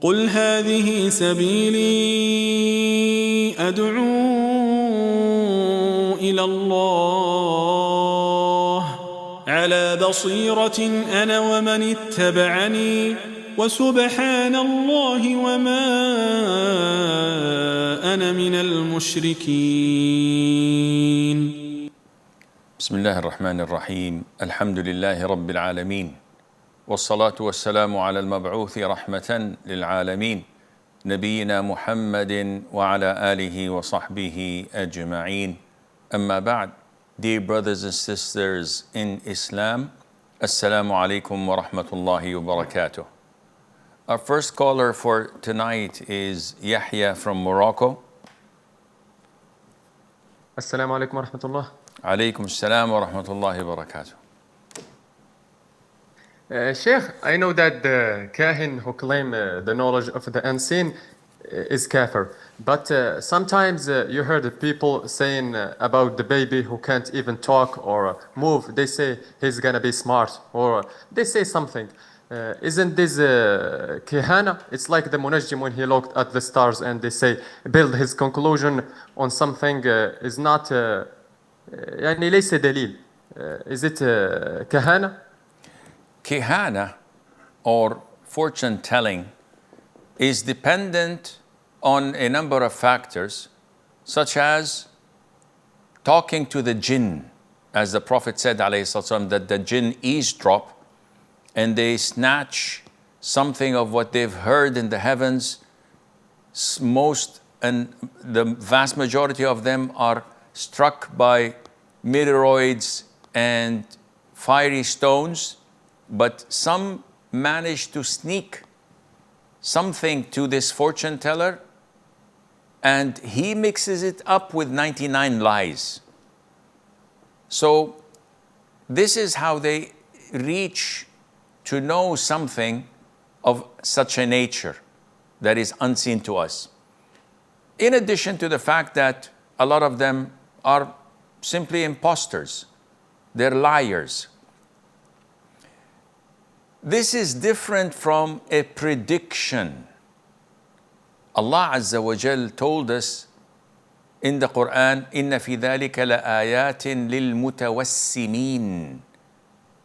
قل هذه سبيلي أدعو إلى الله على بصيرة أنا ومن اتبعني وسبحان الله وما أنا من المشركين. بسم الله الرحمن الرحيم. الحمد لله رب العالمين، والصلاة والسلام على المبعوث رحمة للعالمين نبينا محمد وعلى آله وصحبه أجمعين. أما بعد, dear brothers and sisters in Islam, Assalamu alaikum wa rahmatullahi wa barakatuh. Our first caller for tonight is Yahya from Morocco. Assalamu alaikum wa rahmatullah. Alaykum assalam wa rahmatullahi wa barakatuh. Sheikh, I know that the kahin who claim the knowledge of the unseen is kafir, but sometimes you heard people saying about the baby who can't even talk or move. They say he's gonna be smart, or they say something. Isn't this kihana? It's like the munajjim when he looked at the stars and they say build his conclusion on something is not يعني ليس دليل. Is it kahana? Kihana, or fortune telling, is dependent on a number of factors, such as talking to the jinn, as the Prophet said ﷺ, that the jinn eavesdrop and they snatch something of what they've heard in the heavens. Most and the vast majority of them are struck by meteoroids and fiery stones, but some manage to sneak something to this fortune teller and he mixes it up with 99 lies. So this is how they reach to know something of such a nature that is unseen to us. In addition to the fact that a lot of them are simply imposters, they're liars. This is different from a prediction. Allah Azza wa Jal told us in the Quran, إِنَّ فِي ذَلِكَ لَآيَاتٍ لِلْمُتَوَسِّمِينَ.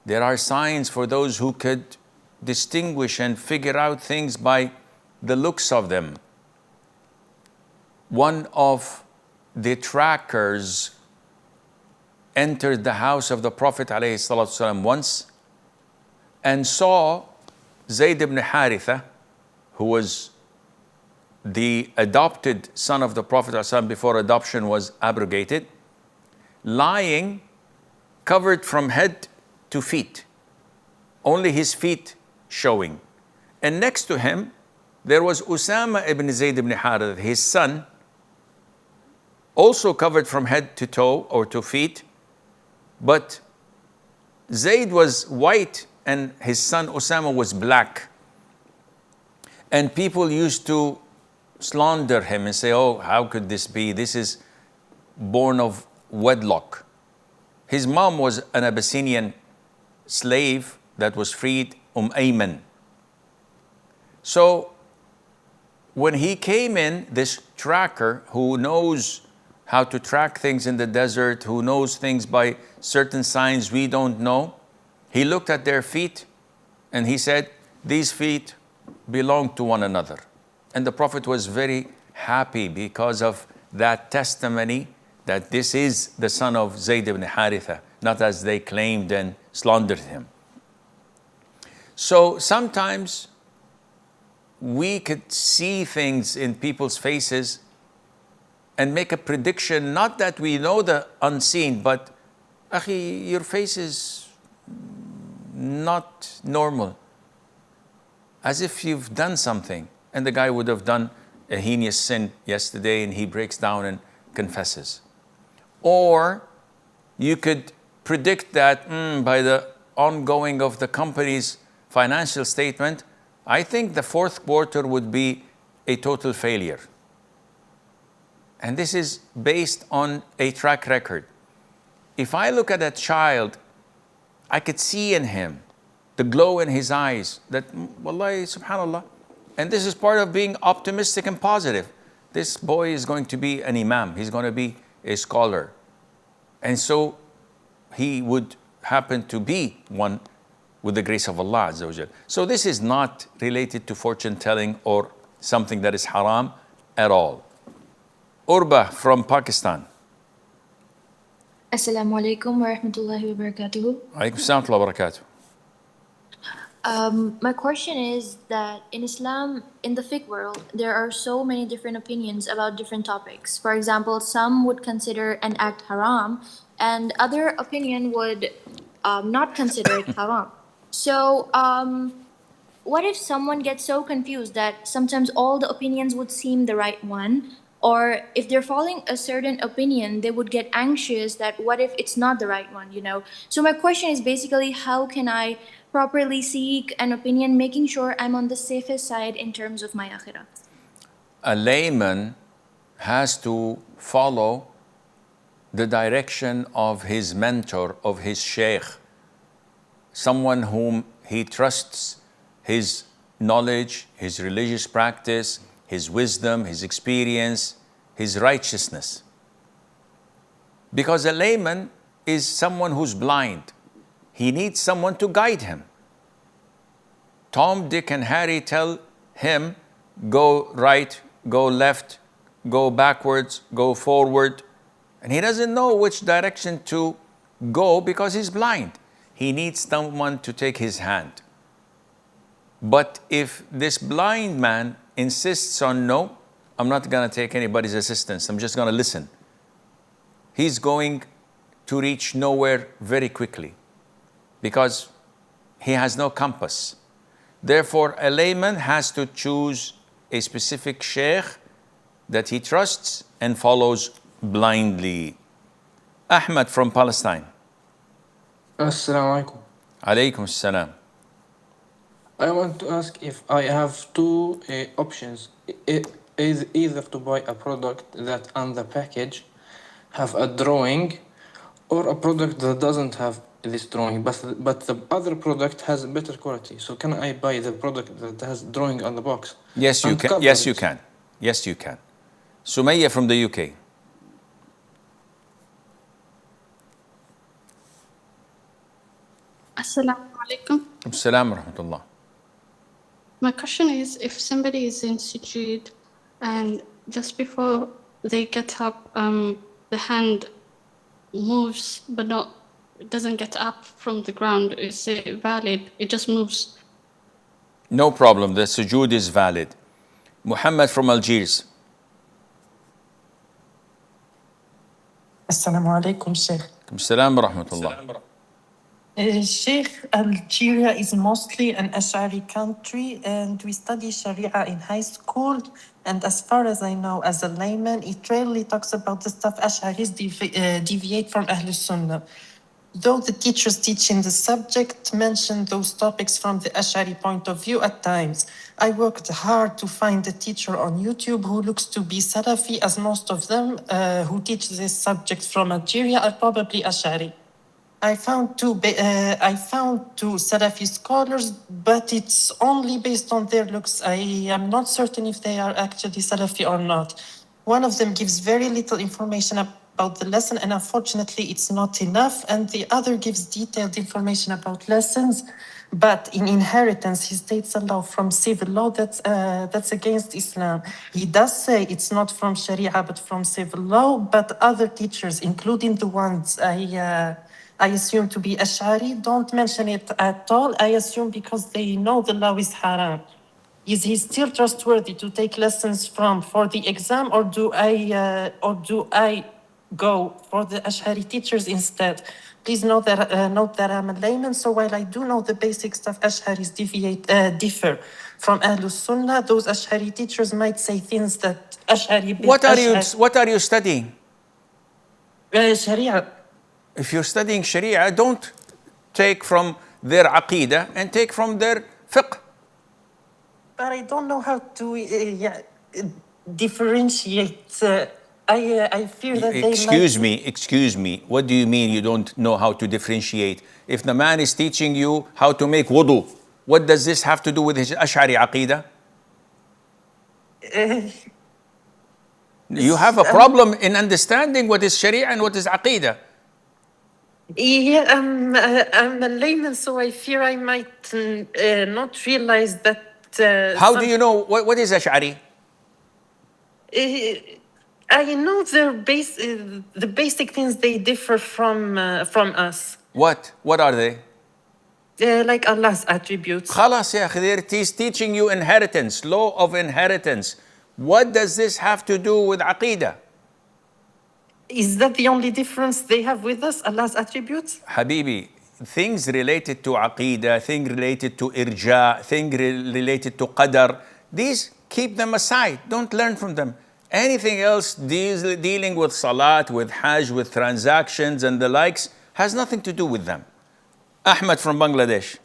There are signs for those who could distinguish and figure out things by the looks of them. One of the trackers entered the house of the Prophet ﷺ once and saw Zayd ibn Haritha, who was the adopted son of the Prophet ﷺ before adoption was abrogated, lying covered from head to feet, only his feet showing. And next to him, there was Usama ibn Zayd ibn Haritha, his son, also covered from head to toe or to feet, but Zayd was white and his son Usama was black. And people used to slander him and say, oh, how could this be? This is born of wedlock. His mom was an Abyssinian slave that was freed, Ayman. So when he came in, this tracker who knows how to track things in the desert, who knows things by certain signs we don't know, he looked at their feet and he said, these feet belong to one another. And the Prophet was very happy because of that testimony that this is the son of Zayd ibn Haritha, not as they claimed and slandered him. So sometimes we could see things in people's faces and make a prediction, not that we know the unseen, but Akhi, your face is not normal, as if you've done something. And the guy would have done a heinous sin yesterday and he breaks down and confesses. Or you could predict that by the ongoing of the company's financial statement, I think the fourth quarter would be a total failure. And this is based on a track record. If I look at a child, I could see in him the glow in his eyes that, wallahi, subhanallah, And this is part of being optimistic and positive. This boy is going to be an imam. He's going to be a scholar. And so he would happen to be one with the grace of Allah Azza wa Jal. So this is not related to fortune telling or something that is haram at all. Urba from Pakistan. Assalamu alaikum wa rahmatullahi wa barakatuhu. Alaykum assalam wa barakatuh. My question is that in Islam, in the fiqh world, there are so many different opinions about different topics. For example, some would consider an act haram, and other opinion would not consider it haram. So, what if someone gets so confused that sometimes all the opinions would seem the right one, or if they're following a certain opinion, they would get anxious that what if it's not the right one, you know? So my question is basically, how can I properly seek an opinion, making sure I'm on the safest side in terms of my akhirah? A layman has to follow the direction of his mentor, of his sheikh, someone whom he trusts his knowledge, his religious practice, his wisdom, his experience, his righteousness. Because a layman is someone who's blind. He needs someone to guide him. Tom, Dick, and Harry tell him, go right, go left, go backwards, go forward. And he doesn't know which direction to go because he's blind. He needs someone to take his hand. But if this blind man insists on, no, I'm not going to take anybody's assistance, I'm just going to listen, he's going to reach nowhere very quickly because he has no compass. Therefore, a layman has to choose a specific sheikh that he trusts and follows blindly. Ahmed from Palestine. Assalamu alaikum. Alaykum assalam. I want to ask if I have two options. Is either to buy a product that on the package have a drawing, or a product that doesn't have this drawing, but the other product has better quality. So can I buy the product that has drawing on the box? Yes, you can. Yes, you can. Yes, you can. Sumaya from the UK. Assalamu alaikum. Assalam wa rahmatullah. My question is, if somebody is in sujood and just before they get up, the hand moves but it doesn't get up from the ground, is it valid? It just moves. No problem, the sujood is valid. Muhammad from Algiers. Assalamu alaikum, Sheikh. Assalam wa rahmatullah. Sheikh, Algeria is mostly an Ash'ari country, and we study Sharia in high school. And as far as I know, as a layman, it rarely talks about the stuff Ash'aris deviate from Ahlul Sunnah. Though the teachers teaching the subject mention those topics from the Ash'ari point of view at times. I worked hard to find a teacher on YouTube who looks to be Salafi, as most of them who teach this subject from Algeria are probably Ash'ari. I found two Salafi scholars, but it's only based on their looks. I am not certain if they are actually Salafi or not. One of them gives very little information about the lesson, and unfortunately it's not enough. And the other gives detailed information about lessons. But in inheritance, he states a law from civil law that's against Islam. He does say it's not from Sharia, but from civil law. But other teachers, including the ones I assume to be Ash'ari, don't mention it at all. I assume because they know the law is haram. Is he still trustworthy to take lessons from for the exam, or do I go for the Ash'ari teachers instead? Please note that I'm a layman, so while I do know the basic stuff, Ash'aris differ from Ahlul Sunnah. Those Ash'ari teachers might say things that Ash'ari... What are you studying? Sharia. If you're studying Sharia, don't take from their aqidah and take from their fiqh. But I don't know how to differentiate. I fear that Excuse me. What do you mean you don't know how to differentiate? If the man is teaching you how to make wudu, what does this have to do with his Ash'ari aqidah? You have a problem in understanding what is Sharia and what is Aqidah. Yeah, I'm a layman, so I fear I might not realize that. How do you know what is Ash'ari? I know the basic things they differ from us. What are they? Like Allah's attributes. خلاص يا أخي, it is teaching you inheritance, law of inheritance. What does this have to do with Aqidah? Is that the only difference they have with us, Allah's attributes? Habibi, things related to Aqidah, things related to Irja, things related to Qadar, these keep them aside. Don't learn from them. Anything else dealing with Salat, with Hajj, with transactions and the likes has nothing to do with them. Ahmed from Bangladesh.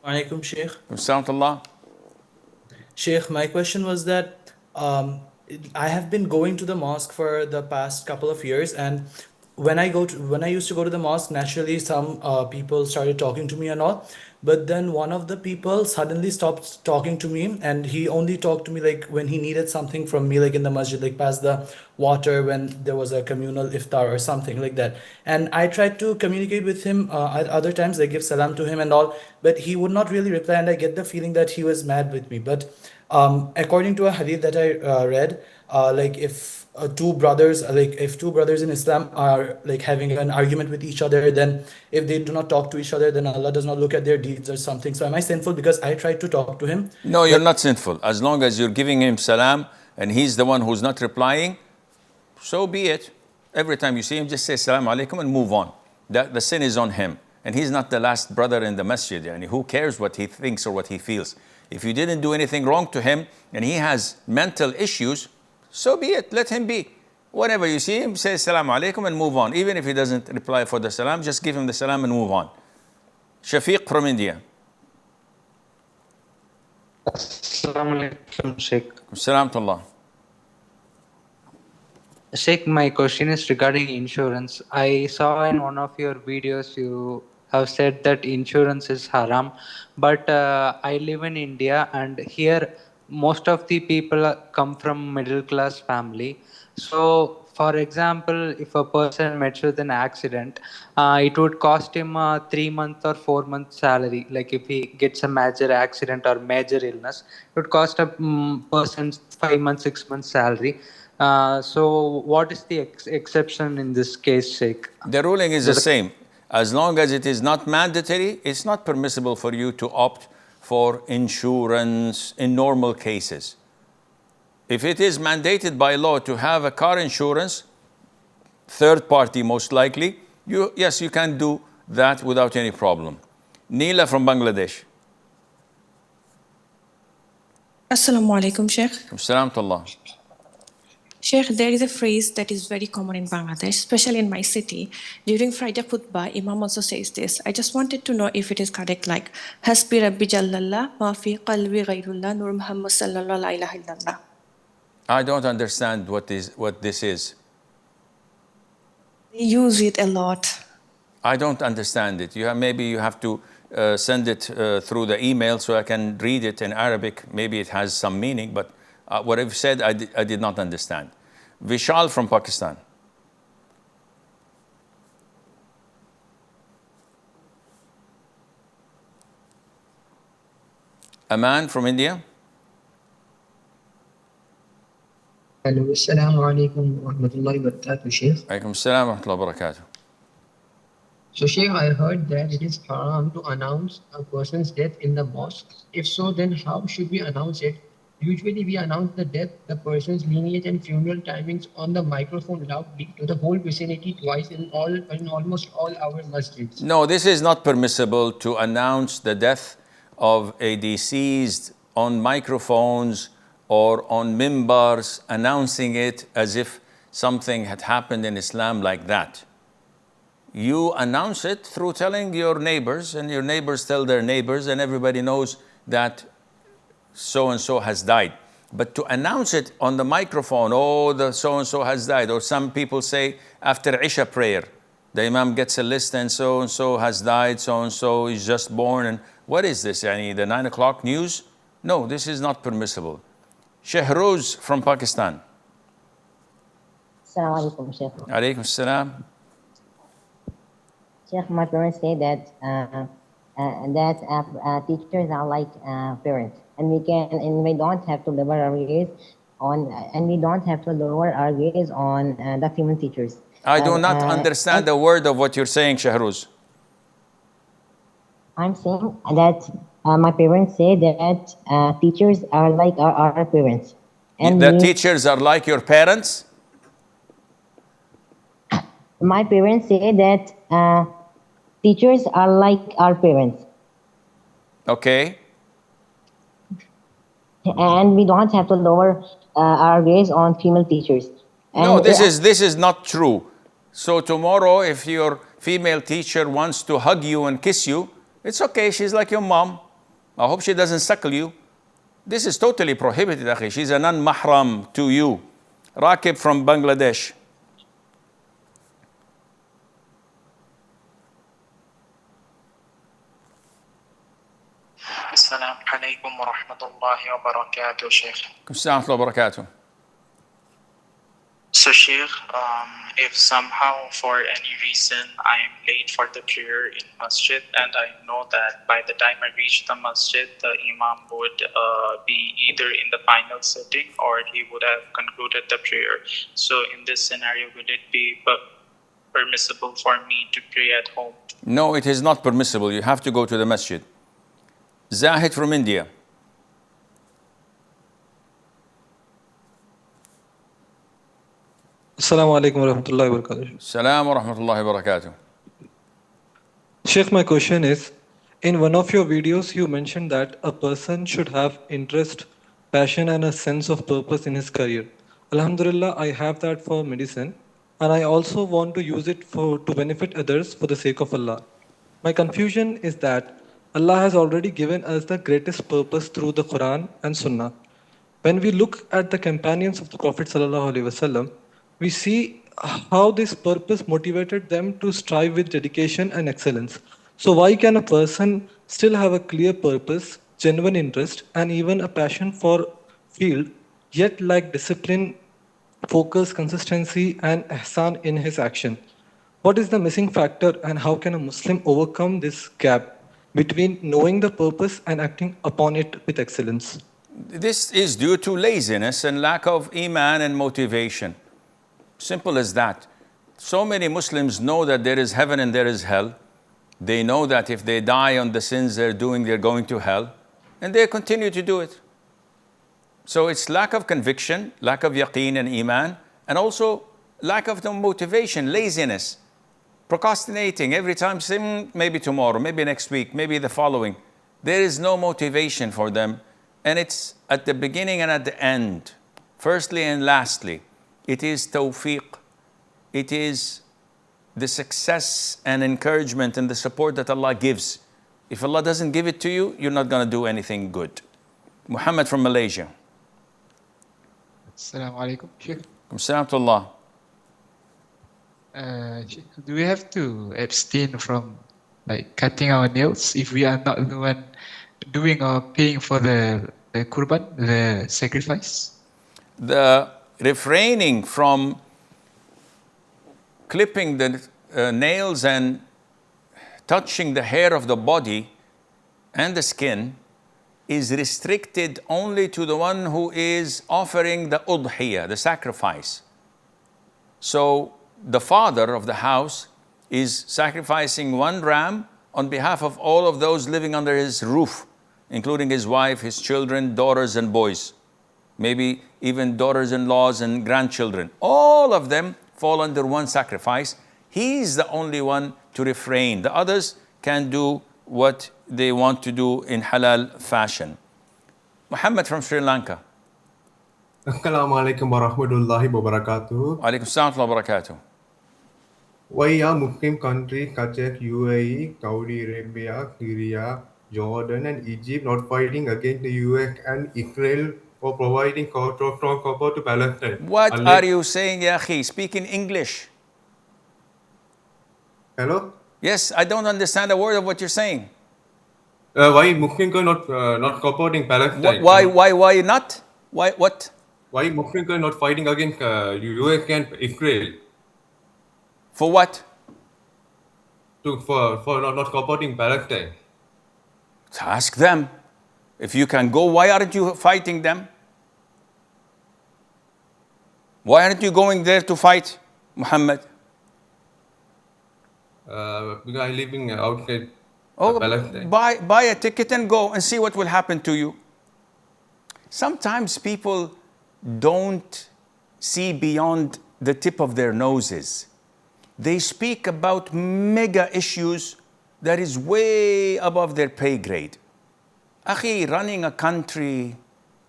Alaikum, Sheikh. Assalamualaikum. Sheikh, my question was that I have been going to the mosque for the past couple of years, and when I used to go to the mosque, naturally some people started talking to me and all. But then one of the people suddenly stopped talking to me, and he only talked to me like when he needed something from me, like in the masjid, like past the water when there was a communal iftar or something like that. And I tried to communicate with him at other times, like give salam to him and all, but he would not really reply, and I get the feeling that he was mad with me. But according to a hadith that I read, like if two brothers in Islam are like having an argument with each other, then if they do not talk to each other, then Allah does not look at their deeds or something. So am I sinful because I tried to talk to him? No, you're not sinful. As long as you're giving him salam and he's the one who's not replying, so be it. Every time you see him, just say salam alaikum and move on. The sin is on him. And he's not the last brother in the masjid. Yani, who cares what he thinks or what he feels? If you didn't do anything wrong to him and he has mental issues, so be it. Let him be. Whenever you see him, say Assalamu alaikum and move on. Even if he doesn't reply for the salam, just give him the salam and move on. Shafiq from India. Assalamu alaikum, Sheikh. Assalam to Allah. Sheikh, my question is regarding insurance. I saw in one of your videos you have said that insurance is haram, but I live in India, and here most of the people come from middle class family. So for example, if a person met with an accident, it would cost him a 3-month or 4-month salary. Like if he gets a major accident or major illness, it would cost a person 5 months, 6 months salary. So what is the exception in this case, Sheikh? The ruling is the same. As long as it is not mandatory, it's not permissible for you to opt for insurance in normal cases. If it is mandated by law to have a car insurance, third party most likely, yes, you can do that without any problem. Neela from Bangladesh. Assalamu alaikum, Sheikh. Assalam to Allah. Sheikh, there is a phrase that is very common in Bangladesh, especially in my city. During Friday khutbah, Imam also says this. I just wanted to know if it is correct, like, Hasbi Rabbi Jallallah, ma fi qalbi ghayrullah, Nur Muhammad sallallahu la ilaha illallah. I don't understand what this is. They use it a lot. I don't understand it. Maybe you have to send it through the email so I can read it in Arabic. Maybe it has some meaning, but what I've said, I did not understand. Vishal from Pakistan. Aman from India. Hello, assalamu alaikum wa rahmatullahi wa barakatuh, Sheikh. Alaikum assalam wa rahmatullahi wa barakatuh. So, Sheikh, I heard that it is haram to announce a person's death in the mosque. If so, then how should we announce it? Usually, we announce the death, the person's lineage and funeral timings on the microphone loudly to the whole vicinity twice in almost all our masjids. No, this is not permissible to announce the death of a deceased on microphones or on mimbars, announcing it as if something had happened in Islam like that. You announce it through telling your neighbors, and your neighbors tell their neighbors, and everybody knows that so-and-so has died. But to announce it on the microphone, oh, the so-and-so has died, or some people say after Isha prayer, The Imam gets a list and so has died, so is just born. And what is this? Yani the 9 o'clock news? No, this is not permissible. Shehroz from Pakistan. Assalamu alaikum, Sheikh. Alaykum salam. Sheikh, my parents say that teachers are like parents, and we don't have to lower our gaze on, the female teachers. I do not understand a word of what you're saying, Shehroz. I'm saying that my parents say that teachers are like our parents. And the teachers are like your parents? My parents say that teachers are like our parents. Okay. And we don't have to lower our gaze on female teachers. And no, this is not true. So tomorrow, if your female teacher wants to hug you and kiss you, it's okay. She's like your mom. I hope she doesn't suckle you. This is totally prohibited, akhi. She's a non-mahram to you. Rakib from Bangladesh. Assalamu alaikum wa rahmatullahi wa barakatuh, Sheikh. Assalamu alaikum wa barakatuh. So, Sheikh, if somehow for any reason I am late for the prayer in masjid, and I know that by the time I reach the masjid, the imam would be either in the final sitting or he would have concluded the prayer. So, in this scenario, would it be permissible for me to pray at home? No, it is not permissible. You have to go to the masjid. Zahid from India. Assalamu alaikum wa rahmatullahi wa barakatuh. Salam wa rahmatullahi wa barakatuh. Sheikh, my question is, in one of your videos, you mentioned that a person should have interest, passion, and a sense of purpose in his career. Alhamdulillah, I have that for medicine, and I also want to use it to benefit others for the sake of Allah. My confusion is that Allah has already given us the greatest purpose through the Quran and Sunnah. When we look at the companions of the Prophet ﷺ, we see how this purpose motivated them to strive with dedication and excellence. So why can a person still have a clear purpose, genuine interest, and even a passion for field, yet lack discipline, focus, consistency, and ihsan in his action? What is the missing factor, and how can a Muslim overcome this gap between knowing the purpose and acting upon it with excellence? This is due to laziness and lack of iman and motivation. Simple as that. So many Muslims know that there is heaven and there is hell. They know that if they die on the sins they're doing, they're going to hell. And they continue to do it. So it's lack of conviction, lack of yaqeen and iman, and also lack of the motivation, laziness, procrastinating. Every time saying, maybe tomorrow, maybe next week, maybe the following. There is no motivation for them. And it's at the beginning and at the end. Firstly and lastly. It is tawfiq. It is the success and encouragement and the support that Allah gives. If Allah doesn't give it to you, you're not going to do anything good. Muhammad from Malaysia. Assalamu alaikum, Sheikh. Assalamu Do we have to abstain from cutting our nails if we are not the one doing or paying for the kurban, the sacrifice? The refraining from clipping the nails and touching the hair of the body and the skin is restricted only to the one who is offering the udhiyah, the sacrifice. So the father of the house is sacrificing one ram on behalf of all of those living under his roof, including his wife, his children, daughters and boys. Maybe even daughters-in-laws and grandchildren. All of them fall under one sacrifice. He's the only one to refrain. The others can do what they want to do in halal fashion. Muhammad from Sri Lanka. Assalamu alaikum wa rahmatullahi wa barakatuh. Alaikum assalam wa barakatuh. Why are Muslim countries such as UAE, Saudi Arabia, Syria, Jordan and Egypt not fighting against the US and Israel for providing strong support to Palestine? What are you saying, ya akhi? Speak in English. Hello? Yes, I don't understand a word of what you're saying. Why Muslims are not supporting Palestine? Why not? Why what? Why Muslims are not fighting against US and Israel? For what? For not supporting Palestine. Ask them. If you can go, why aren't you fighting them? Why aren't you going there to fight Muhammad? Because I'm living outside Oh, Palestine. buy a ticket and go and see what will happen to you. Sometimes people don't see beyond the tip of their noses. They speak about mega issues that is way above their pay grade. Akhi, running a country,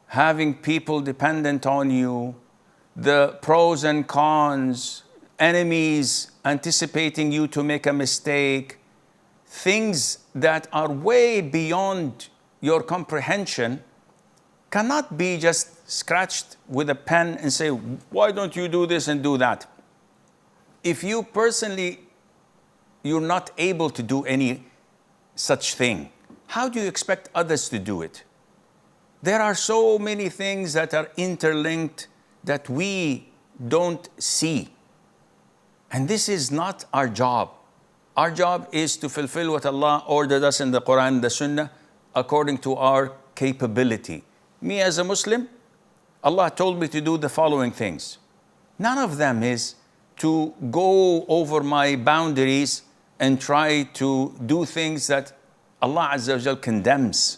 having people dependent on you, the pros and cons, enemies anticipating you to make a mistake, things that are way beyond your comprehension cannot be just scratched with a pen and say, why don't you do this and do that? If you personally, you're not able to do any such thing, how do you expect others to do it? There are so many things that are interlinked that we don't see. And this is not our job. Our job is to fulfill what Allah ordered us in the Quran and the Sunnah according to our capability. Me as a Muslim, Allah told me to do the following things. None of them is to go over my boundaries and try to do things that Allah Azza wa Jal condemns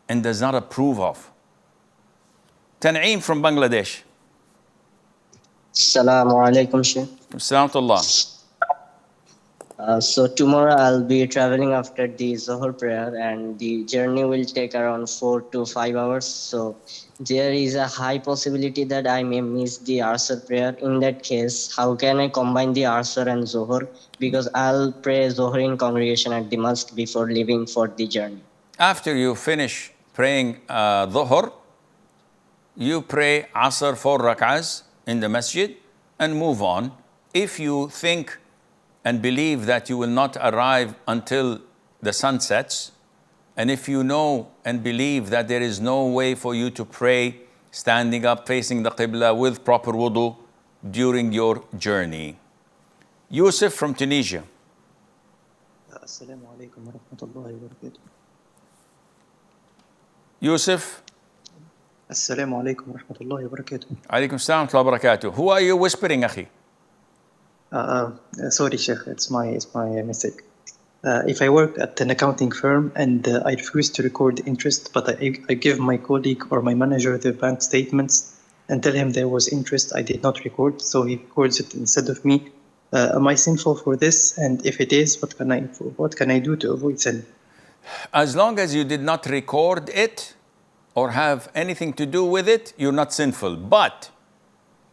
and does not approve of. Tan'eem from Bangladesh. Assalamu alaikum, Sheikh. Assalamualaikum. So tomorrow I'll be traveling after the Zohar prayer, and the journey will take around 4 to 5 hours. So there is a high possibility that I may miss the Asr prayer. In that case, how can I combine the Asr and Zohar? Because I'll pray Zohar in congregation at the mosque before leaving for the journey. After you finish praying Dhuhr, you pray Asr 4 rak'ahs in the masjid and move on. If you think and believe that you will not arrive until the sun sets, and if you know and believe that there is no way for you to pray standing up facing the Qibla with proper wudu during your journey. Yusuf from Tunisia. Assalamu alaikum wa rahmatullahi wa barakatuh. Yusuf. Assalamu alaikum wa rahmatullahi wa barakatuh. Alaikum assalam wa barakatuh. Who are you whispering, akhi? Sorry, Sheikh, it's my mistake. If I work at an accounting firm and I refuse to record the interest, but I give my colleague or my manager the bank statements and tell him there was interest I did not record, so he records it instead of me. Am I sinful for this? And if it is, what can I do to avoid sin? As long as you did not record it or have anything to do with it, you're not sinful. But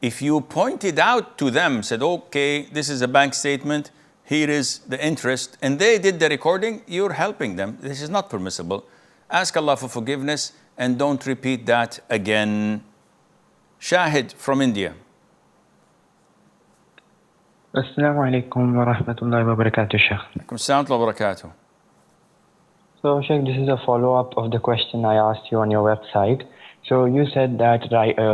if you pointed out to them, said, okay, this is a bank statement, here is the interest, and they did the recording, you're helping them. This is not permissible. Ask Allah for forgiveness and don't repeat that again. Shahid from India. Assalamu alaikum wa rahmatullahi wa barakatuh, Sheikh. Alaikum assalam wa barakatuh. So, Sheikh, this is a follow-up of the question I asked you on your website. So you said that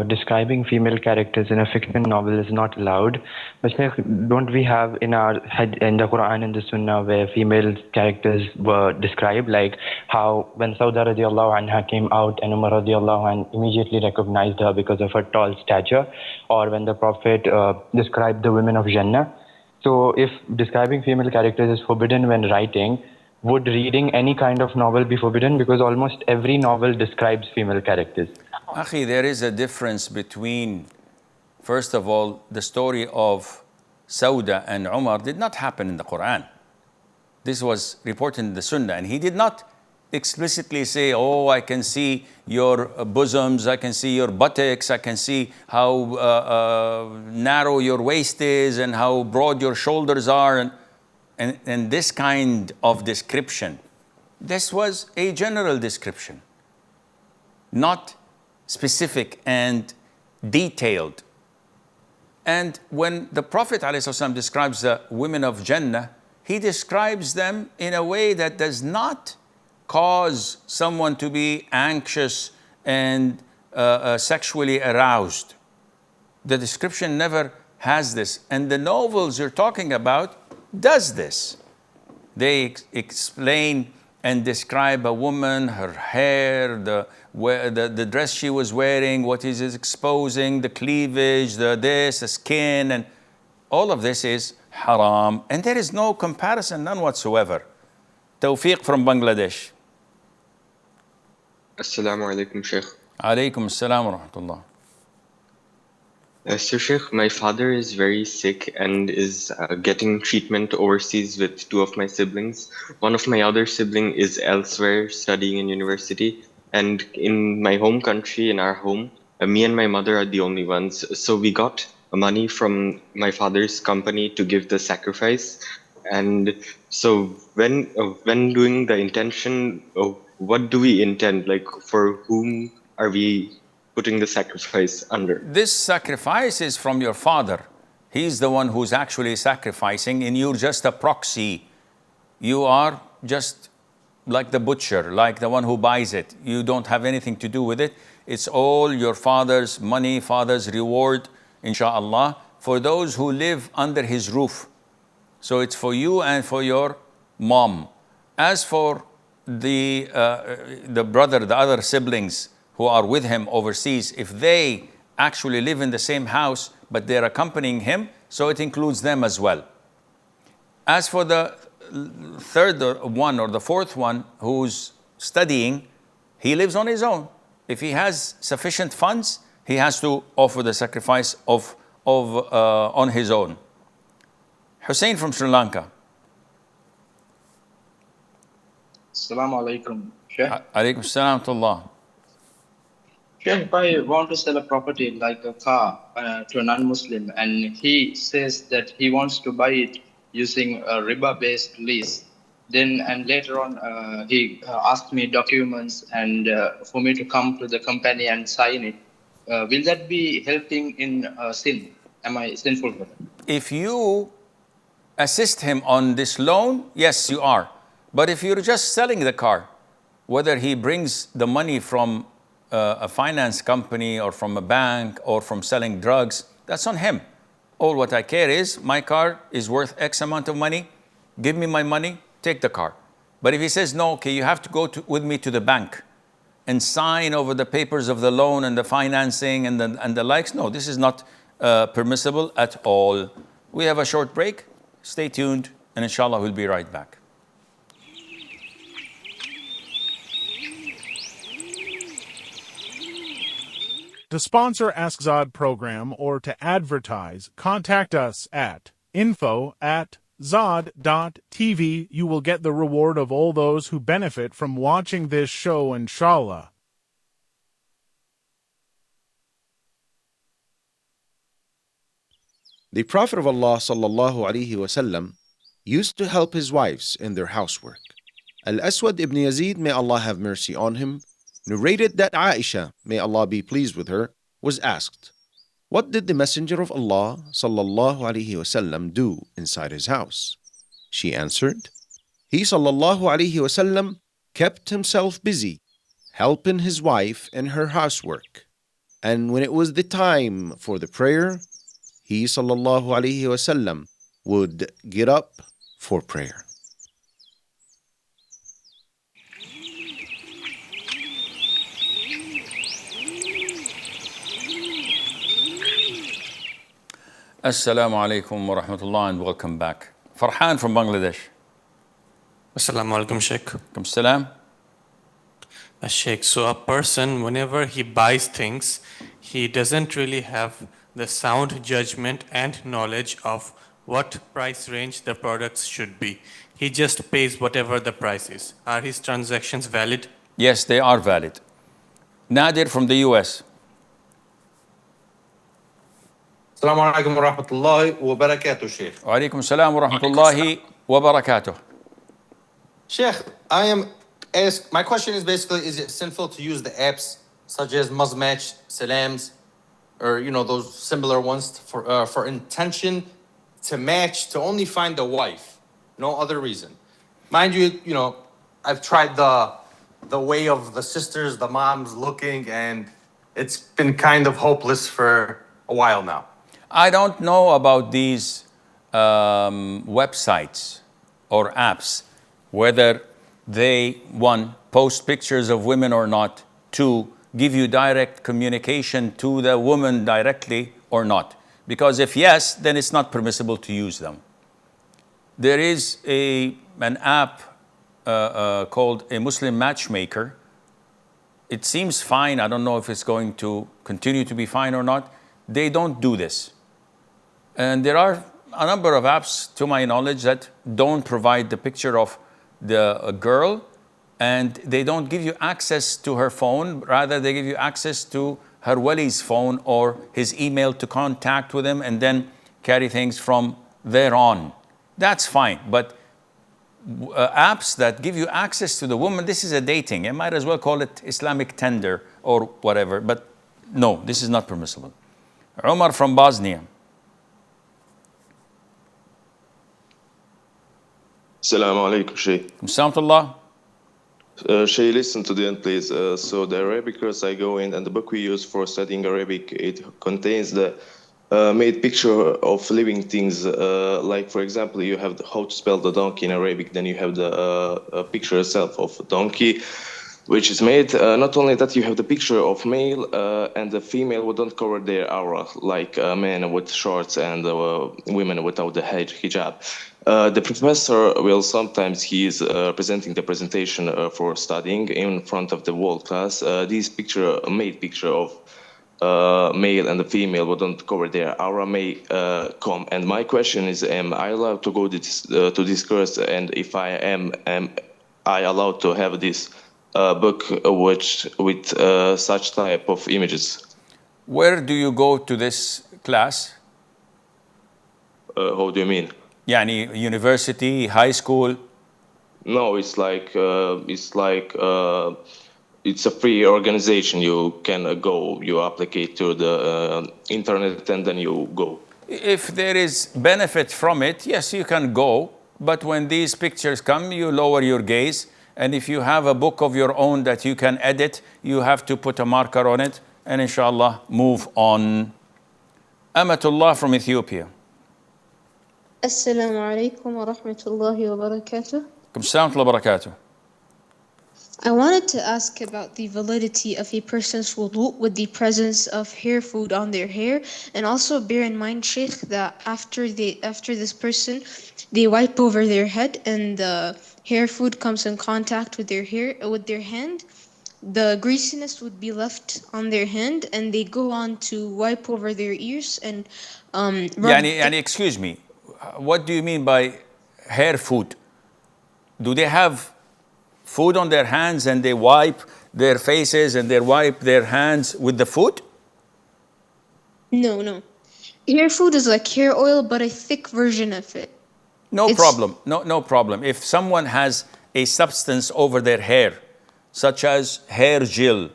describing female characters in a fiction novel is not allowed. But Sheikh, don't we have in the Quran and the Sunnah where female characters were described, like how when Sauda radiallahu anha came out and Umar radiallahu anhu immediately recognized her because of her tall stature, or when the Prophet described the women of Jannah. So if describing female characters is forbidden when writing, would reading any kind of novel be forbidden? Because almost every novel describes female characters. Akhi, there is a difference between, first of all, the story of Sauda and Umar did not happen in the Quran. This was reported in the Sunnah, and he did not explicitly say, oh, I can see your bosoms, I can see your buttocks, I can see how narrow your waist is and how broad your shoulders are. And this kind of description, this was a general description, not specific and detailed. And when the Prophet ﷺ describes the women of Jannah, he describes them in a way that does not cause someone to be anxious and sexually aroused. The description never has this. And the novels you're talking about does this. They explain and describe a woman, her hair, the dress she was wearing, what is exposing, the cleavage, the skin, and all of this is haram. And there is no comparison, none whatsoever. Tawfiq from Bangladesh. Assalamu alaikum, Sheikh. Alaikum assalam wa rahmatullah. So, Sheikh, my father is very sick and is getting treatment overseas with two of my siblings. One of my other sibling is elsewhere studying in university. And in my home country, in our home, me and my mother are the only ones. So we got money from my father's company to give the sacrifice. And so when doing the intention, what do we intend? Like, for whom are we putting the sacrifice under? This sacrifice is from your father. He's the one who's actually sacrificing, and you're just a proxy. You are just like the butcher, like the one who buys it. You don't have anything to do with it. It's all your father's money, father's reward, inshallah, for those who live under his roof. So it's for you and for your mom. As for the brother, the other siblings who are with him overseas, if they actually live in the same house, but they're accompanying him, so it includes them as well. As for the third one or the fourth one who's studying, he lives on his own. If he has sufficient funds, he has to offer the sacrifice on his own. Hussein from Sri Lanka. Assalamu alaikum. Sheikh. Alaikum salam wa rahmatullah. Sheikh, if I want to sell a property like a car to a non-Muslim, and he says that he wants to buy it using a riba-based lease, then and later on he asked me documents and for me to come to the company and sign it, will that be helping in sin? Am I sinful for that? If you assist him on this loan, yes, you are. But if you're just selling the car, whether he brings the money from a finance company or from a bank or from selling drugs, that's on him. All what I care is my car is worth X amount of money. Give me my money, take the car. But if he says, no, okay, you have to go with me to the bank and sign over the papers of the loan and the financing and the likes, no, this is not permissible at all. We have a short break. Stay tuned, and inshallah, we'll be right back. To sponsor Ask Zad program or to advertise, contact us at info@zad.tv. You will get the reward of all those who benefit from watching this show, inshallah. The Prophet of Allah sallallahu alaihi wasallam used to help his wives in their housework. Al-Aswad ibn Yazid, may Allah have mercy on him, narrated that Aisha, may Allah be pleased with her, was asked, what did the Messenger of Allah sallallahu alaihi wasallam do inside his house? She answered, he sallallahu alaihi wasallam kept himself busy, helping his wife in her housework. And when it was the time for the prayer, he sallallahu alaihi wasallam would get up for prayer. Assalamu alaikum wa rahmatullah and welcome back. Farhan from Bangladesh. Assalamu alaikum, Sheikh. Alaikum salam. Sheikh, so a person, whenever he buys things, he doesn't really have the sound judgment and knowledge of what price range the products should be. He just pays whatever the price is. Are his transactions valid? Yes, they are valid. Nadir from the US. Assalamu alaikum wa rahmatullahi wa barakatuh, Sheikh. Wa alaikum salam wa rahmatullahi wa barakatuh. Sheikh, my question is basically, is it sinful to use the apps such as Muzmatch, Salams, or those similar ones for intention to match, to only find a wife, No other reason. Mind you, you know, I've tried the way of the sisters, the moms looking, and it's been kind of hopeless for a while now. I don't know about these websites or apps, whether they, one, post pictures of women or not, two, give you direct communication to the woman directly or not. Because if yes, then it's not permissible to use them. There is an app called a Muslim Matchmaker. It seems fine. I don't know if it's going to continue to be fine or not. They don't do this. And there are a number of apps, to my knowledge, that don't provide the picture of the girl, and they don't give you access to her phone. Rather, they give you access to her wali's phone or his email to contact with him and then carry things from there on. That's fine. But apps that give you access to the woman, this is a dating. I might as well call it Islamic Tender or whatever. But no, this is not permissible. Umar from Bosnia. Assalamu alaikum, Shaykh. Assalamu Shaykh, listen to the end, please. So the Arabic course I go in and the book we use for studying Arabic, it contains the made picture of living things. Like, for example, you have how to spell the donkey in Arabic, then you have the picture itself of a donkey, which is made. Not only that, you have the picture of male and the female who don't cover their aura, like men with shorts and women without the hijab. The professor will sometimes, he is presenting the presentation for studying in front of the whole class. This picture, made picture of male and the female who don't cover their aura may come. And my question is, am I allowed to go to this course? And if I am I allowed to have this book with such type of images? Where do you go to this class? How do you mean? Yani university, high school? No, it's a free organization. You can go, you apply to the internet and then you go. If there is benefit from it, yes, you can go. But when these pictures come, you lower your gaze. And if you have a book of your own that you can edit, you have to put a marker on it and inshallah move on. Amatullah from Ethiopia. Assalamu alaikum wa rahmatullahi wa barakatuh. I wanted to ask about the validity of a person's wudu with the presence of hair food on their hair, and also bear in mind, Sheikh, that after this person, they wipe over their head and the hair food comes in contact with their hand, the greasiness would be left on their hand, and they go on to wipe over their ears and Yani, excuse me, what do you mean by hair food? Do they have food on their hands and they wipe their faces and they wipe their hands with the food? No. Hair food is like hair oil, but a thick version of it. No problem. No problem. If someone has a substance over their hair, such as hair gel,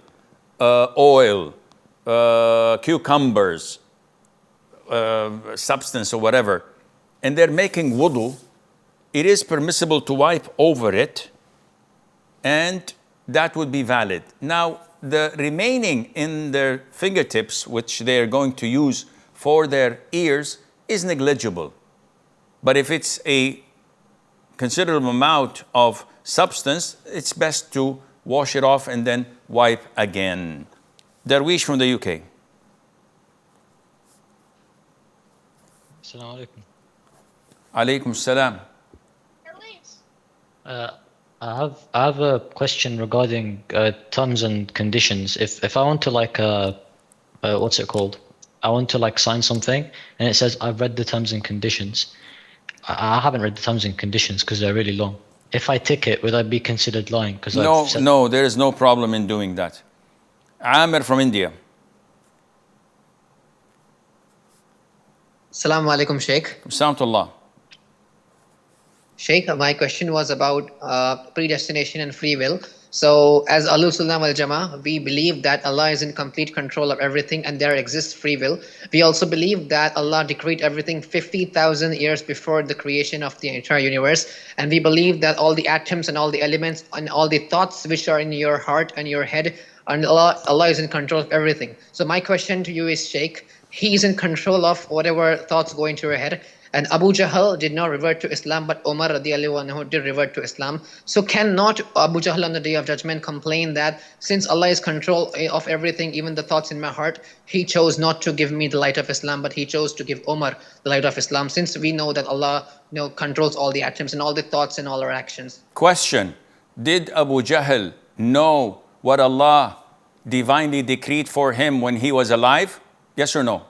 oil, cucumbers, substance or whatever, and they're making wudu, it is permissible to wipe over it, and that would be valid. Now, the remaining in their fingertips, which they're going to use for their ears, is negligible. But if it's a considerable amount of substance, it's best to wash it off and then wipe again. Darwish from the UK. Assalamu alaikum. Alaikum salam. I have a question regarding terms and conditions. If I want to what's it called? I want to sign something and it says I've read the terms and conditions. I haven't read the terms and conditions because they're really long. If I tick it, would I be considered lying? No, there is no problem in doing that. Amir from India. Assalamu alaikum, Sheikh. Assalamu. Sheikh, my question was about predestination and free will. So, as Ahlul Sunnah wal Jama'ah, we believe that Allah is in complete control of everything and there exists free will. We also believe that Allah decreed everything 50,000 years before the creation of the entire universe. And we believe that all the atoms and all the elements and all the thoughts which are in your heart and your head, and Allah is in control of everything. So, my question to you is, Sheikh, He is in control of whatever thoughts go into your head. And Abu Jahl did not revert to Islam, but Umar radiallahu anhu did revert to Islam. So cannot Abu Jahl on the Day of Judgment complain that since Allah is control of everything, even the thoughts in my heart, He chose not to give me the light of Islam, but He chose to give Umar the light of Islam, since we know that Allah controls all the atoms and all the thoughts and all our actions. Question: did Abu Jahl know what Allah divinely decreed for him when he was alive? Yes or no?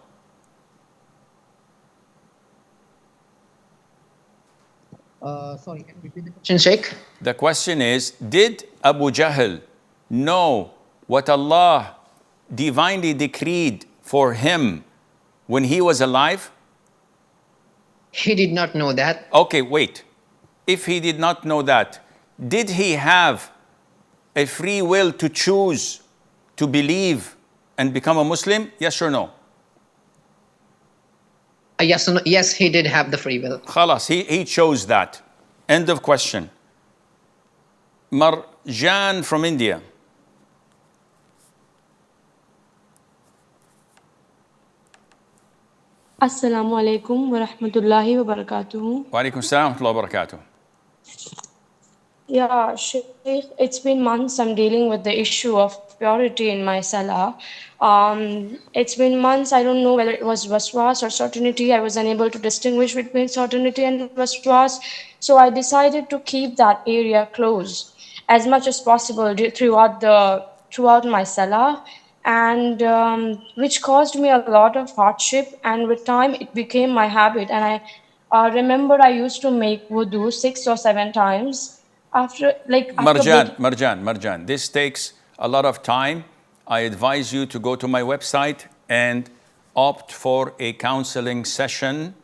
Sorry, can you repeat the question, Sheikh? The question is, did Abu Jahl know what Allah divinely decreed for him when he was alive? He did not know that. Okay, wait. If he did not know that, did he have a free will to choose to believe and become a Muslim? Yes or no? Yes, he did have the free will. Khalas, he chose that. End of question. Marjan from India. Assalamu alaikum wa rahmatullahi wa barakatuhu. Wa alaikum assalam wa rahmatullahi wa barakatuh. Yeah, Sheikh, it's been months I'm dealing with the issue of purity in my salah. It's been months, I don't know whether it was waswas or certainty. I was unable to distinguish between certainty and waswas. So I decided to keep that area closed as much as possible throughout my salah, and which caused me a lot of hardship. And with time, it became my habit. And I remember I used to make wudu 6 or 7 times. After Marjan, this takes a lot of time. I advise you to go to my website and opt for a counseling session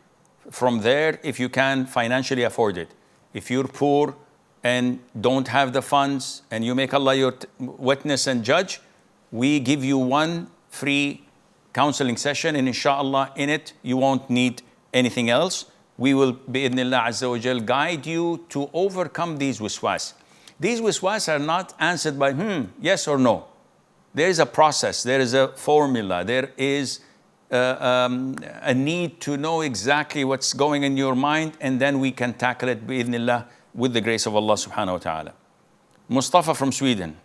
from there if you can financially afford it. If you're poor and don't have the funds and you make Allah your witness and judge, we give you one free counseling session, and inshallah in it you won't need anything else. We will, bi'idhnillah azza wa jal, guide you to overcome these waswas. These waswas are not answered by yes or no. There is a process, there is a formula, there is a need to know exactly what's going in your mind, and then we can tackle it bi'idhnillah with the grace of Allah subhanahu wa ta'ala. Mustafa from Sweden.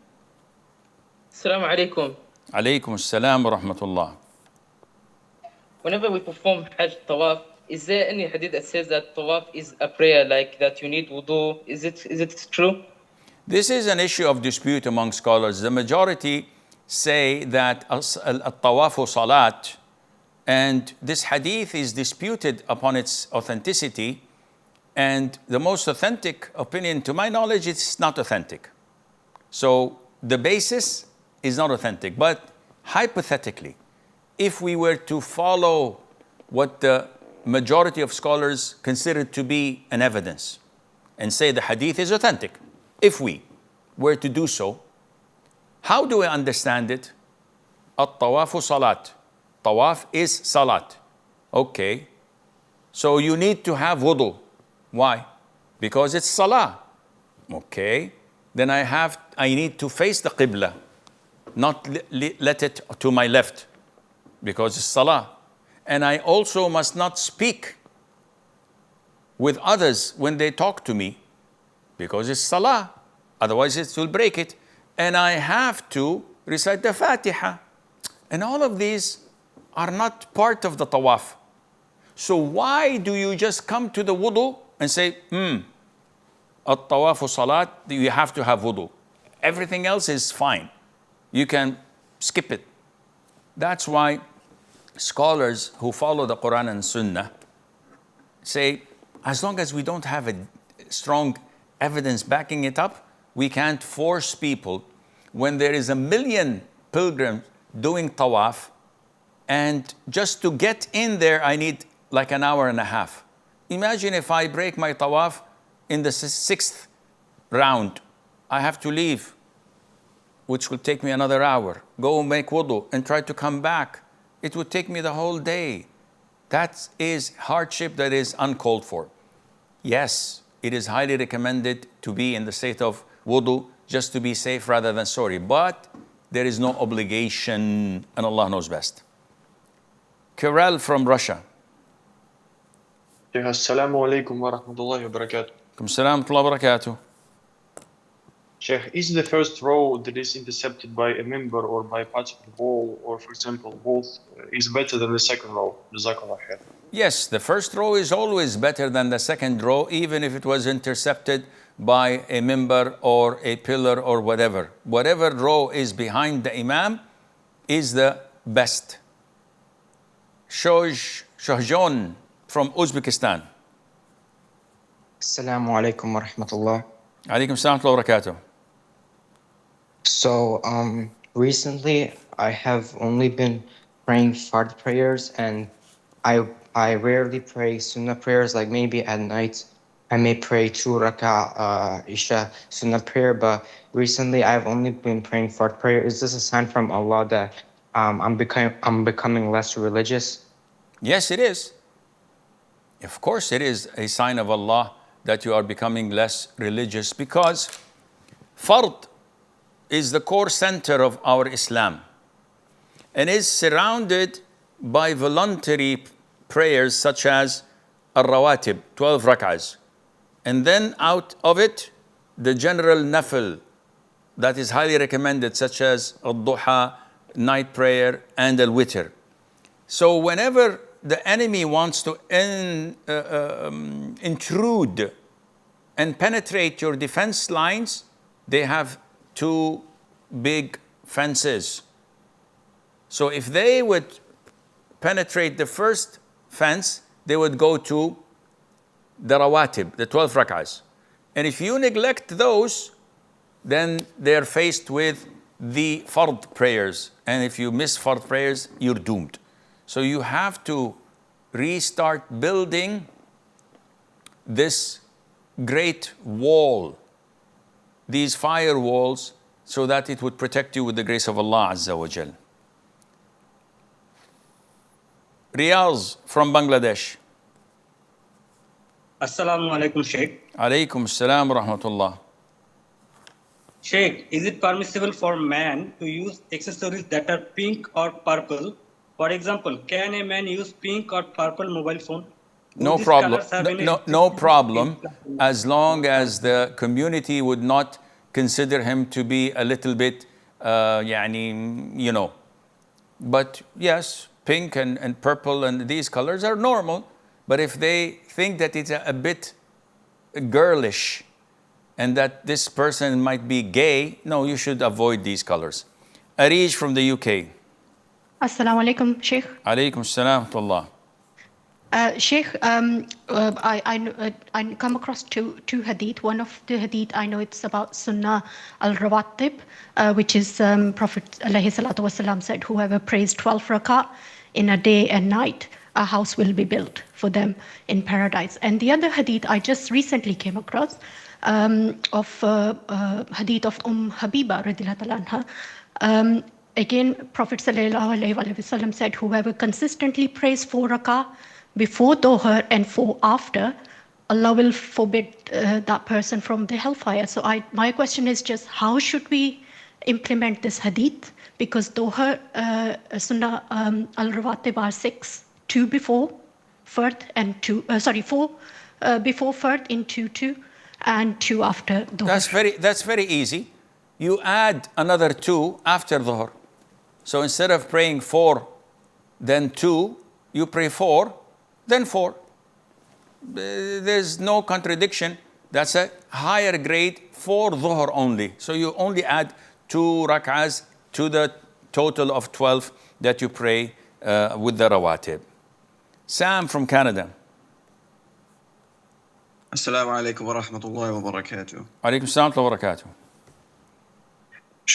Assalamu alaikum. Alaykum assalam wa rahmatullah. Whenever we perform Hajj Tawaf, is there any hadith that says that Tawaf is a prayer, like that you need wudu? Is it true? This is an issue of dispute among scholars. The majority say that al-tawafu salat, and this hadith is disputed upon its authenticity, and the most authentic opinion, to my knowledge, it's not authentic. So the basis is not authentic, but hypothetically, if we were to follow what the majority of scholars consider to be an evidence and say the hadith is authentic, if we were to do so, how do we understand it? At-tawafu salat. Tawaf is salat. Okay. So you need to have wudu. Why? Because it's salah. Okay. Then I need to face the qibla, not let it to my left, because it's salah. And I also must not speak with others when they talk to me, because it's salah. Otherwise it will break it. And I have to recite the Fatiha. And all of these are not part of the tawaf. So why do you just come to the wudu and say, at-tawafu salat, you have to have wudu. Everything else is fine. You can skip it. That's why scholars who follow the Quran and Sunnah say, as long as we don't have a strong evidence backing it up, we can't force people when there is 1 million pilgrims doing tawaf, and just to get in there, I need like an hour and a half. Imagine if I break my tawaf in the 6th round, I have to leave which will take me another hour. Go make wudu and try to come back. It would take me the whole day. That is hardship that is uncalled for. Yes, it is highly recommended to be in the state of wudu just to be safe rather than sorry. But there is no obligation, and Allah knows best. Kirel from Russia. Assalamu alaikum wa rahmatullahi wa barakatuh. Salam wa barakatuh. Sheikh, is the first row that is intercepted by a member or by parts of the wall, or for example, both, is better than the second row? Jazakallah khair. Yes, the first row is always better than the second row, even if it was intercepted by a member or a pillar or whatever. Whatever row is behind the Imam is the best. Shohjon from Uzbekistan. Assalamu alaikum wa rahmatullah. Alaikum salam wa barakatuh. So, recently I have only been praying Fard prayers, and I rarely pray Sunnah prayers. Like maybe at night I may pray 2 rak'ah Isha Sunnah prayer, but recently I've only been praying Fard prayer. Is this a sign from Allah that I'm becoming less religious? Yes, it is. Of course, it is a sign of Allah that you are becoming less religious, because Fard is the core center of our Islam and is surrounded by voluntary prayers such as Al-Rawatib, 12 rak'ahs. And then out of it, the general nafil that is highly recommended, such as Al-Duha, night prayer, and Al-Witr. So whenever the enemy wants to intrude and penetrate your defense lines, they have 2 big fences. So if they would penetrate the first fence, they would go to the rawatib, the 12 rak'ahs. And if you neglect those, then they're faced with the fard prayers. And if you miss fard prayers, you're doomed. So you have to restart building this great wall, these firewalls, so that it would protect you with the grace of Allah Azza wa Jal. Riyaz from Bangladesh. Assalamu alaikum, Sheikh. Alaikum salam wa rahmatullah. Sheikh, is it permissible for man to use accessories that are pink or purple? For example, can a man use pink or purple mobile phone? No problem. No problem, as long as the community would not consider him to be a little bit, you know. But yes, pink and purple and these colors are normal. But if they think that it's a bit girlish and that this person might be gay, no, you should avoid these colors. Arish from the UK. Assalamu alaikum, Sheikh. Alaikum salam wa rahmatullah. Sheikh, I come across two hadith. One of the hadith, I know it's about Sunnah al-Rawatib, which is Prophet alayhi salatu wasalam said, whoever prays 12 rak'ah in a day and night, a house will be built for them in paradise. And the other hadith I just recently came across of hadith of Habiba radiallahu anha. Again, Prophet sallallahu alayhi wasallam said, whoever consistently prays 4 rak'ah before Dhuhr and 4 after, Allah will forbid that person from the hellfire. So my question is just, how should we implement this hadith? Because Dhuhr, Sunnah al-Rawatib are 6, 2 before Fard and 4 before Fard into 2 and 2 after Dhuhr. That's very easy. You add another 2 after Dhuhr. So instead of praying 4, then 2, you pray 4, then 4. There's no contradiction. That's a higher grade for Dhuhr only. So you only add 2 rak'ahs to the total of 12 that you pray with the rawatib. Sam from Canada. Assalamu alaikum wa rahmatullahi wa barakatuh. Alaikum salam wa barakatuh.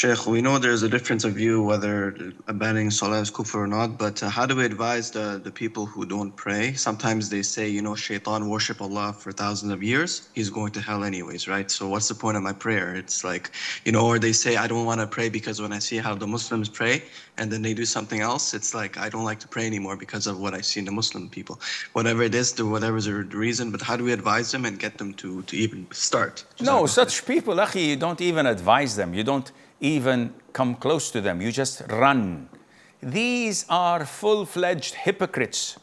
Sheikh, we know there's a difference of view whether abandoning Salah is kufr or not, but how do we advise the people who don't pray? Sometimes they say, Shaitan worship Allah for thousands of years, he's going to hell anyways, right? So what's the point of my prayer? It's like, or they say, I don't want to pray because when I see how the Muslims pray and then they do something else, it's like, I don't like to pray anymore because of what I see in the Muslim people. Whatever it is, whatever's the reason, but how do we advise them and get them to even start? No, such people, akhi, you don't even advise them. You don't even come close to them. You just run. These are full-fledged hypocrites.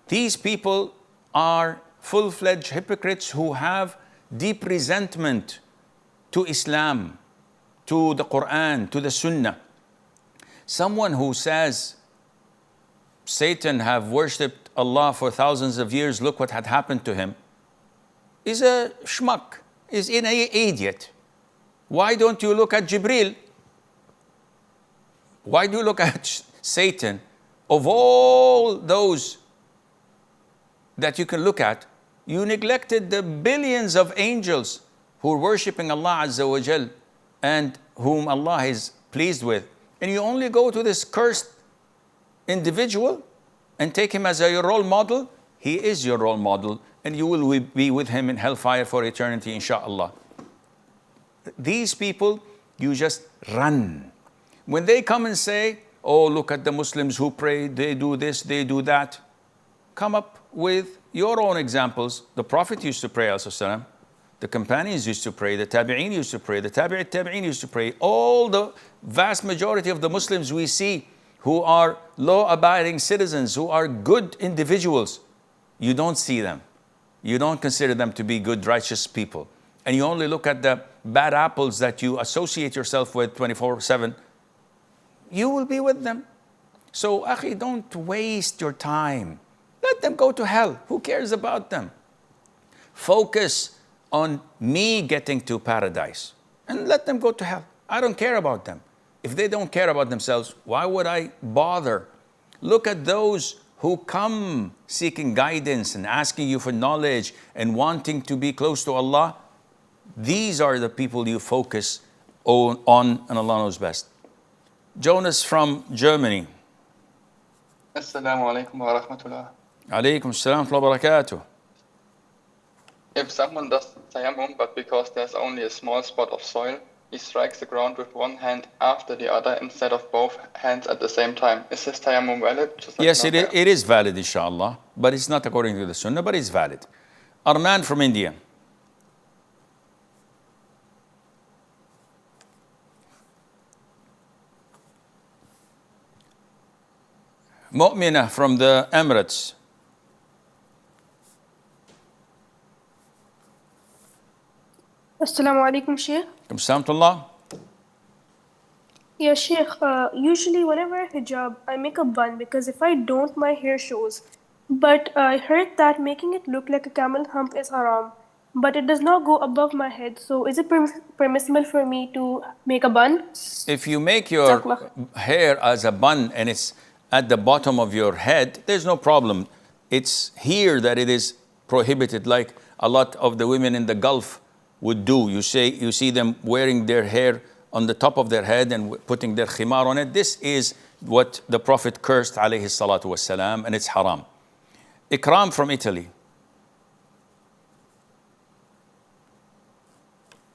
These people are full-fledged hypocrites who have deep resentment to Islam, to the Quran, to the Sunnah. Someone who says Satan have worshipped Allah for thousands of years, look what had happened to him, is a schmuck, is an idiot. Why don't you look at Jibril? Why do you look at Satan? Of all those that you can look at, you neglected the billions of angels who are worshipping Allah Azza wa Jal and whom Allah is pleased with. And you only go to this cursed individual and take him as your role model. He is your role model, and you will be with him in hellfire for eternity, inshallah. These people, you just run. When they come and say, oh, look at the Muslims who pray, they do this, they do that, come up with your own examples. The Prophet used to pray, ﷺ. The companions used to pray, the Tabi'een used to pray, the Tabi'een used to pray. All the vast majority of the Muslims we see who are law-abiding citizens, who are good individuals, you don't see them. You don't consider them to be good, righteous people. And you only look at the bad apples that you associate yourself with 24/7, you will be with them. So, akhi, don't waste your time. Let them go to hell. Who cares about them? Focus on me getting to paradise and let them go to hell. I don't care about them. If they don't care about themselves, why would I bother? Look at those who come seeking guidance and asking you for knowledge and wanting to be close to Allah. These are the people you focus on, and Allah knows best. Jonas from Germany. Assalamu alaikum wa rahmatullah. Alaikum assalam wa barakatuh. If someone does tayammum, but because there's only a small spot of soil, he strikes the ground with one hand after the other instead of both hands at the same time. Is this tayammum valid? Yes, it is valid, inshallah, but it's not according to the Sunnah, but it's valid. Arman from India. Mu'minah from the Emirates. Assalamu alaikum, Sheikh. Alhamdulillah. Yeah, Sheikh, usually whenever I hijab, I make a bun because if I don't, my hair shows. But I heard that making it look like a camel hump is haram. But it does not go above my head. So is it permissible for me to make a bun? If you make your hair as a bun and it's at the bottom of your head, there's no problem. It's here that it is prohibited, like a lot of the women in the Gulf would do. You see them wearing their hair on the top of their head and putting their khimar on it. This is what the Prophet cursed, alayhi salatu wassalam, and it's haram. Ikram from Italy.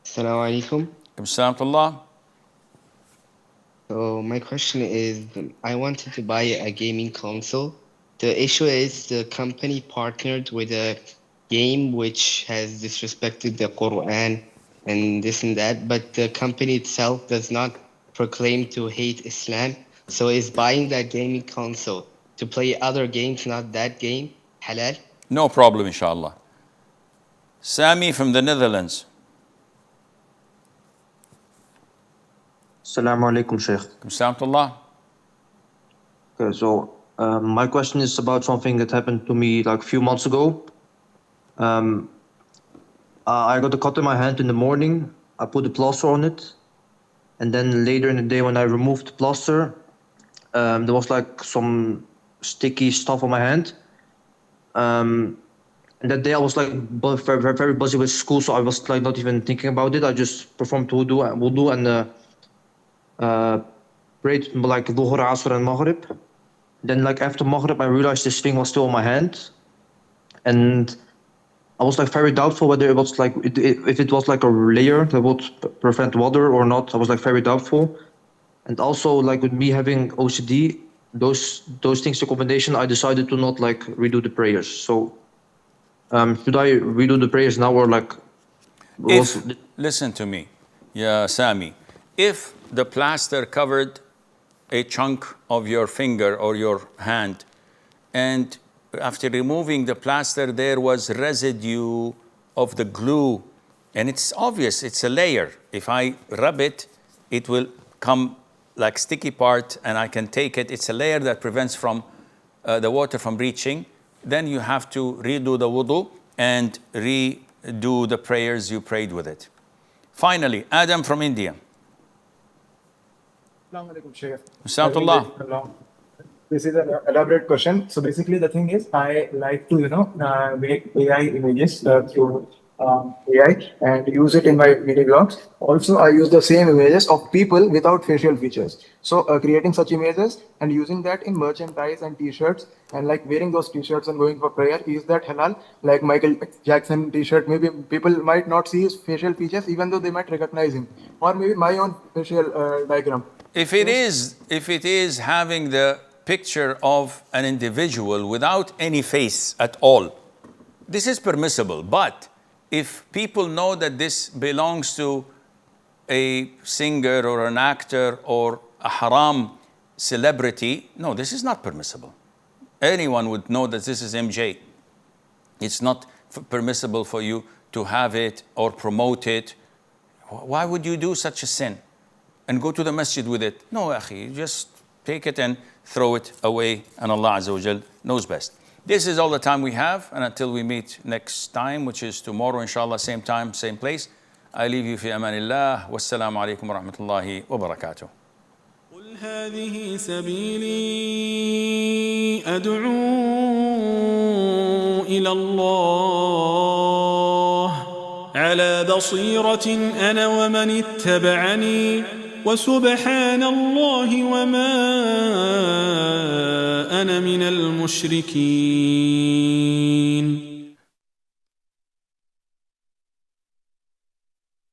Assalamu alaikum. Assalamu. So my question is, I wanted to buy a gaming console. The issue is the company partnered with a game which has disrespected the Quran and this and that, but the company itself does not proclaim to hate Islam. So is buying that gaming console to play other games, not that game, halal? No problem, inshallah. Sami from the Netherlands. Assalamu alaikum, Sheikh. Assalamu. Okay, so my question is about something that happened to me like a few months ago. I got a cut in my hand in the morning. I put a plaster on it. And then later in the day when I removed the plaster, there was like some sticky stuff on my hand. And that day I was like very busy with school, so I was like not even thinking about it. I just performed wudu and prayed like Dhuhr, Asr, and Maghrib. Then like after Maghrib, I realized this thing was still on my hand, and I was like very doubtful whether it was like if it was like a layer that would prevent water or not. I was like very doubtful, and also like with me having OCD, those things in combination, I decided to not like redo the prayers. So should I redo the prayers now or like? Listen to me, yeah, Sami. If the plaster covered a chunk of your finger or your hand, and after removing the plaster, there was residue of the glue, and it's obvious, it's a layer. If I rub it, it will come like sticky part, and I can take it. It's a layer that prevents from the water from reaching. Then you have to redo the wudu and redo the prayers you prayed with it. Finally, Adam from India. Assalamu alaikum, Shaykh. Assalamualaikum. This is an elaborate question. So basically, the thing is, I like to make AI images through AI and use it in my video blogs. Also, I use the same images of people without facial features. So creating such images and using that in merchandise and T-shirts and like wearing those T-shirts and going for prayer, is that halal? Like Michael Jackson T-shirt, maybe people might not see his facial features even though they might recognize him, or maybe my own facial diagram. If it is having the picture of an individual without any face at all, this is permissible. But if people know that this belongs to a singer or an actor or a haram celebrity, no, this is not permissible. Anyone would know that this is MJ. It's not permissible for you to have it or promote it. Why would you do such a sin and go to the masjid with it? No, akhi, just take it and throw it away, and Allah Azza wa Jal knows best. This is all the time we have, and until we meet next time, which is tomorrow, inshallah, same time, same place, I leave you fi amanillah. Wassalamu alaikum wa rahmatullahi wa barakatuh. هذه سبيلي أدعو إلى الله على بصيرة أنا ومن اتبعني وسبحان الله وما أنا من المشركين.